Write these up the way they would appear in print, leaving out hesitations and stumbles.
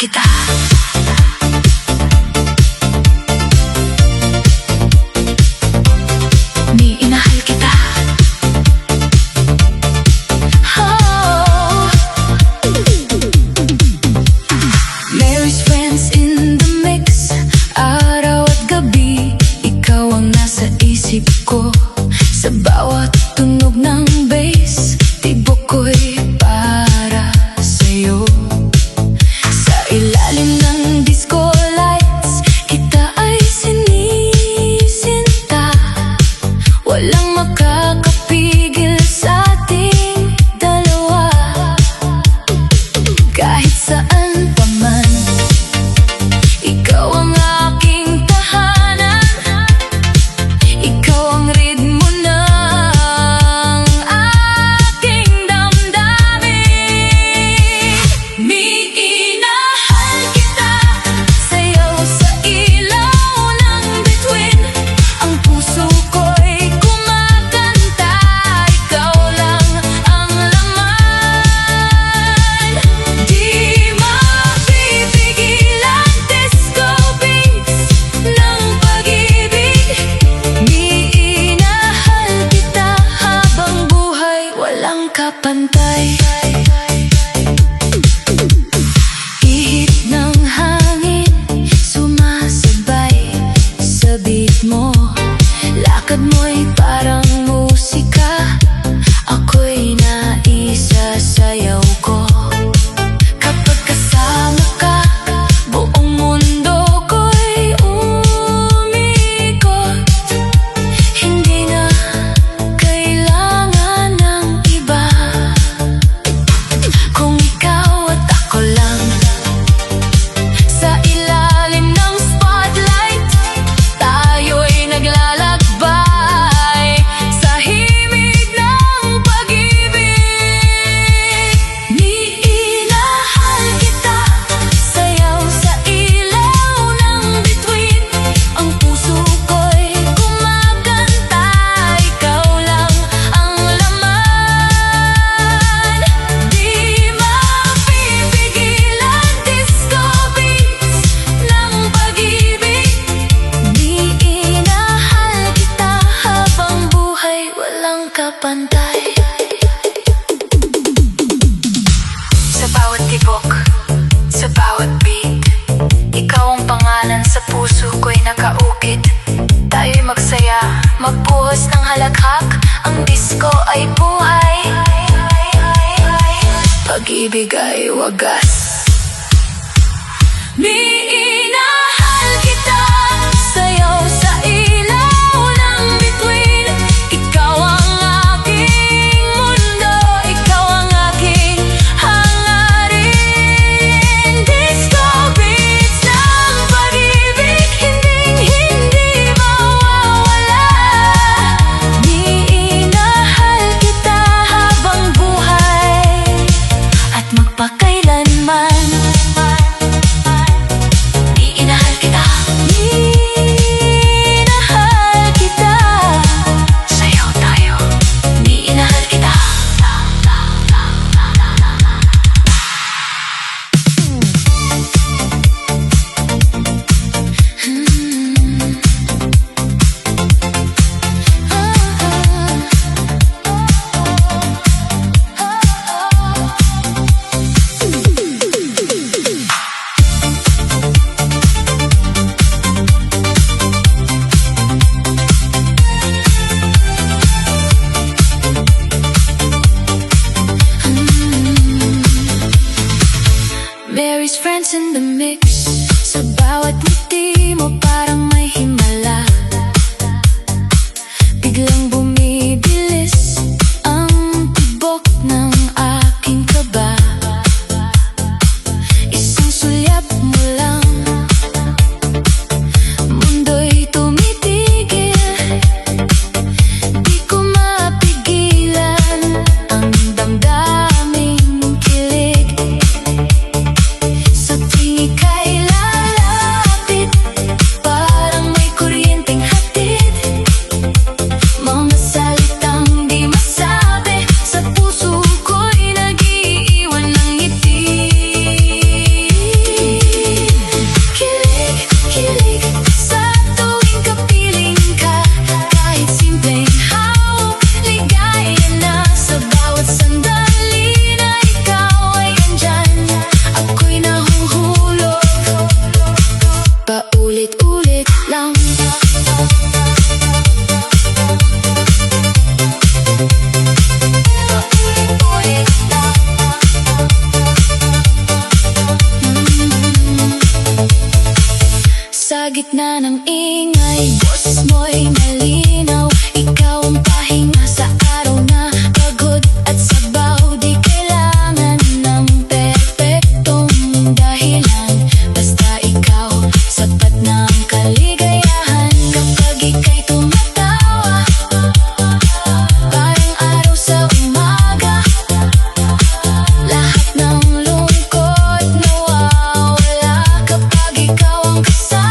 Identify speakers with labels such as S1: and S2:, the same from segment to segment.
S1: kita. Minahal kita. Oh. Mary's friends in the mix. Araw at gabi, ikaw ang nasa isip ko. Sa bawat tunog ng bass, tibok ko'y para sa'yo. Sa ilalim ng disco lights, kita ay sinisinta. Walang makakapigil sa ating dalawa. Kahit saan pa man, ikaw ang aking tahanan. Ikaw ang ritmo ng aking damdamin. Minahal kita, sayaw sa ilaw ng bituin. Ang puso ko'y kumakanta, ikaw lang ang laman. Di mapipigil ang disco beats ng pag-ibig. Minahal kita habang buhay walang kapantay. Ihip ng hangin sumasabay sa beat mo. Lakad mo'y parang musika, ako'y naisasayaw ko. Kapag kasama ka, buong mundo ko'y umikot. Hindi na kailangan ng iba. Kung ikaw at ako lang sa ilalim ng spotlight, tayo'y naglalakbay sa himig ng pag-ibig. Minahal kita, sayaw sa ilaw ng bituin. Ang puso ko'y kumakanta, ikaw lang ang laman. Di mapipigil ang disco beats ng pag-ibig. Minahal kita habang buhay walang kapantay. Sa bawat tibok, sa bawat beat, ikaw ang pangalan sa puso ko'y nakaukit. Tayo'y magsaya, magbuhos ng halakhak. Ang disco ay buhay, pag-ibig ay wagas. Minahal kita, sayaw sa ilaw ng bituin. Ikaw ang aking mundo, ikaw ang aking hangarin. Disco beats ng pag-ibig, hindi mawawala. Minahal kita habang buhay at magpakailanman. Minahal kita. Minahal kita. Sayaw tayo. Minahal kita. Mary's friends in the mix. Sa bawat ngiti mo parang may himala. Biglang bumibilis ang tibok ng aking kaba. Isang sulyap mo lang, mundo'y tumitigil. Di ko mapigilan ang damdaming kilig. Sa tingin ka'y lalapit, Sa gitna ng ingay, boses mo'y malinaw. Ikaw ang pahinga sa araw na pagod at sabaw. Di kailangan ng perpektong dahilan, basta ikaw, sapat na ang kaligayahan. Kapag ika'y tumatawa, parang araw sa umaga, lahat ng lungkot nawawala kapag ikaw ang kasama.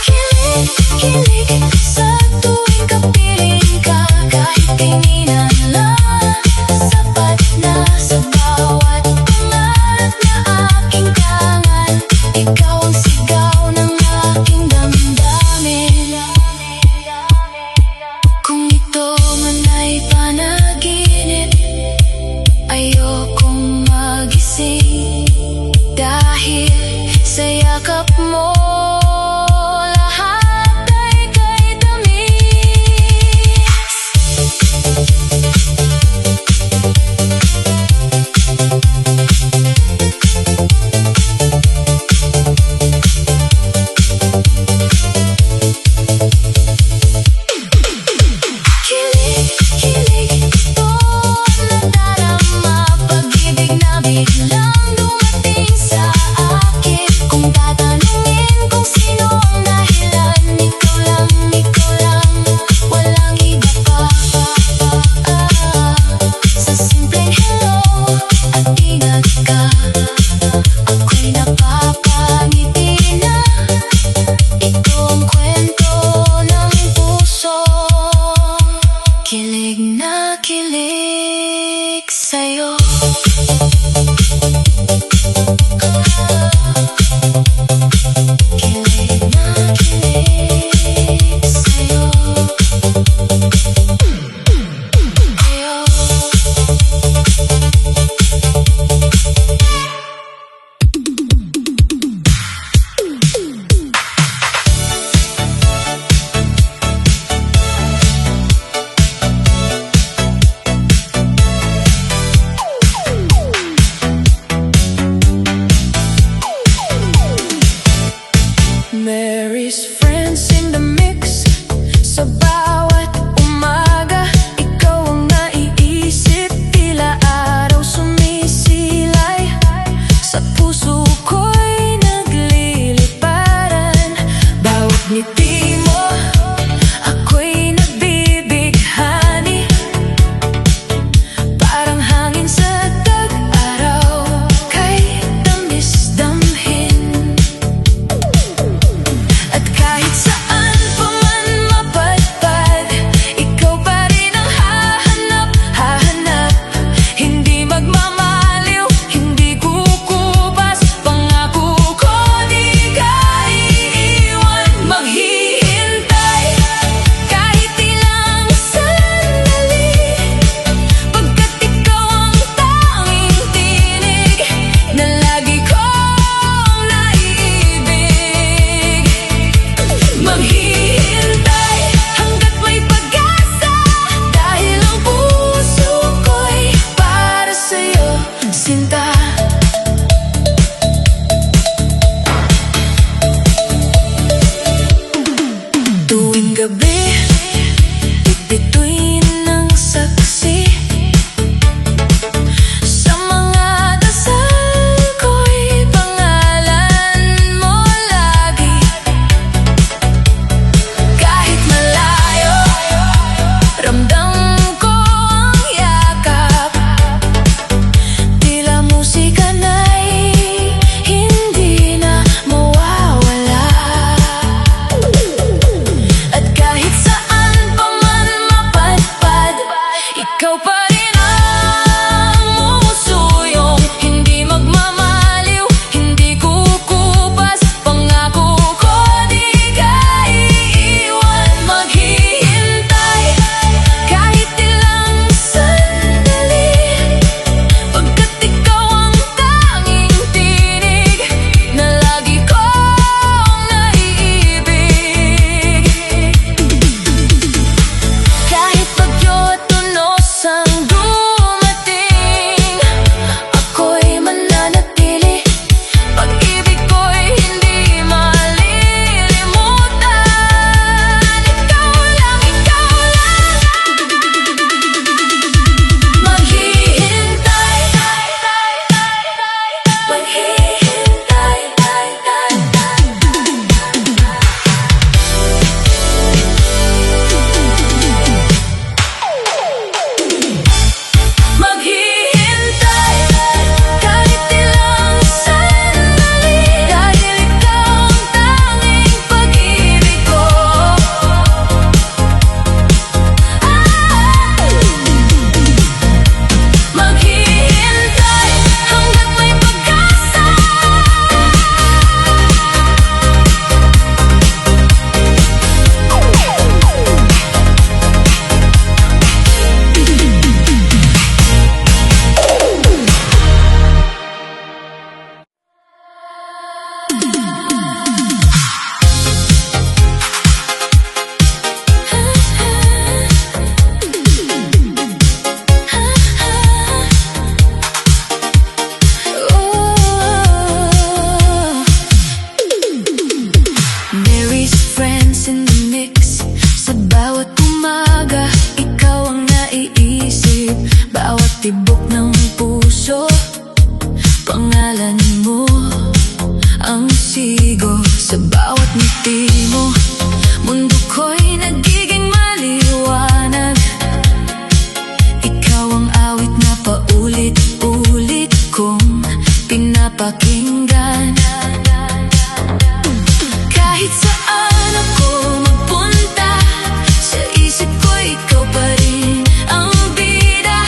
S1: Kilig, kilig sa tuwing kapiling ka, kahit tinginan lang, sapat na sa bawat pangarap na aking tangan. Ikaw ang sigaw ng aking damdamin. Kung ito man ay panaginip, ayokong magising, dahil sa yakap mo lahat ay kay tamis. Kilig, kilig, ito ang nadarama, pag-ibig na biglang dumating sa akin. Kung tatanungin kung sino ang dahilan, ikaw lang, walang iba pa. Sa simpleng hello at ingat ka, ako'y napapangiti na. Ito ang kwento ng puso, kilig na kilig sa'yo. Pangalan mo ang sigo sa bawat ngiti mo. Mundo ko'y nagiging maliwanag. Ikaw ang awit na paulit-ulit kong pinapakinggan. Kahit saan ako magpunta, sa isip ko ikaw pa rin ang bida.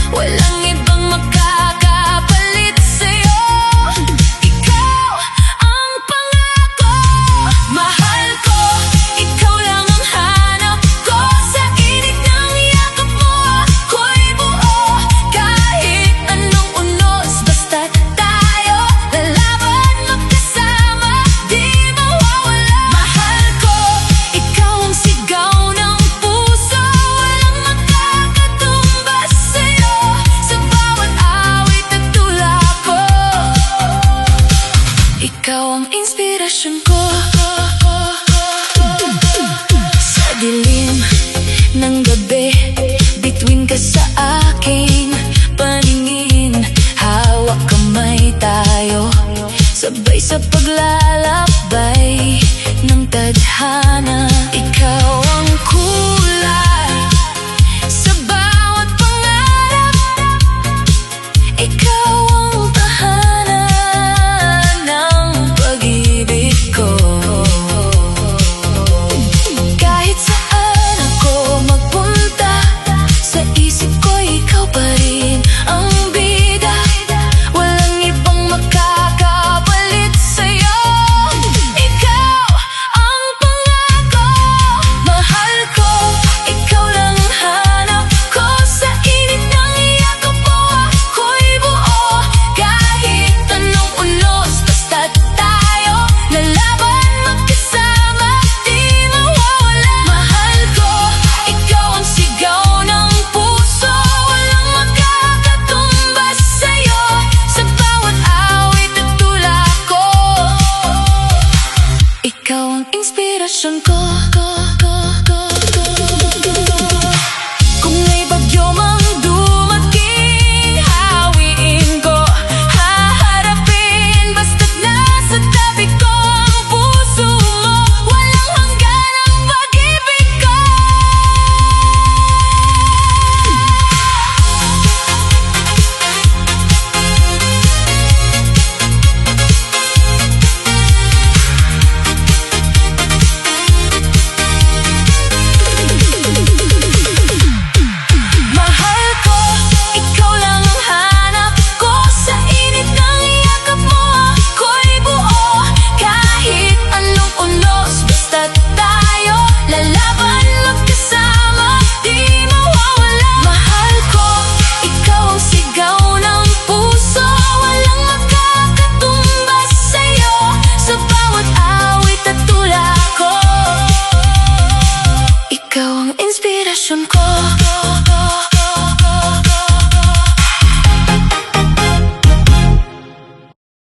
S1: Walang ibang makakapalit sa'yo. Ikaw ang pangako, mahal ko. Ikaw lang ang hanap ko. Sa init ng yakap mo ako'y buo. Kahit anong unos, basta't tayo lalaban magkasama, di mawawala. Mahal ko, ikaw ang sigaw ng puso. Walang makakatumbas sa'yo. Sa bawat awit at tula ko, ikaw ang inspirasyon ko. Sa dilim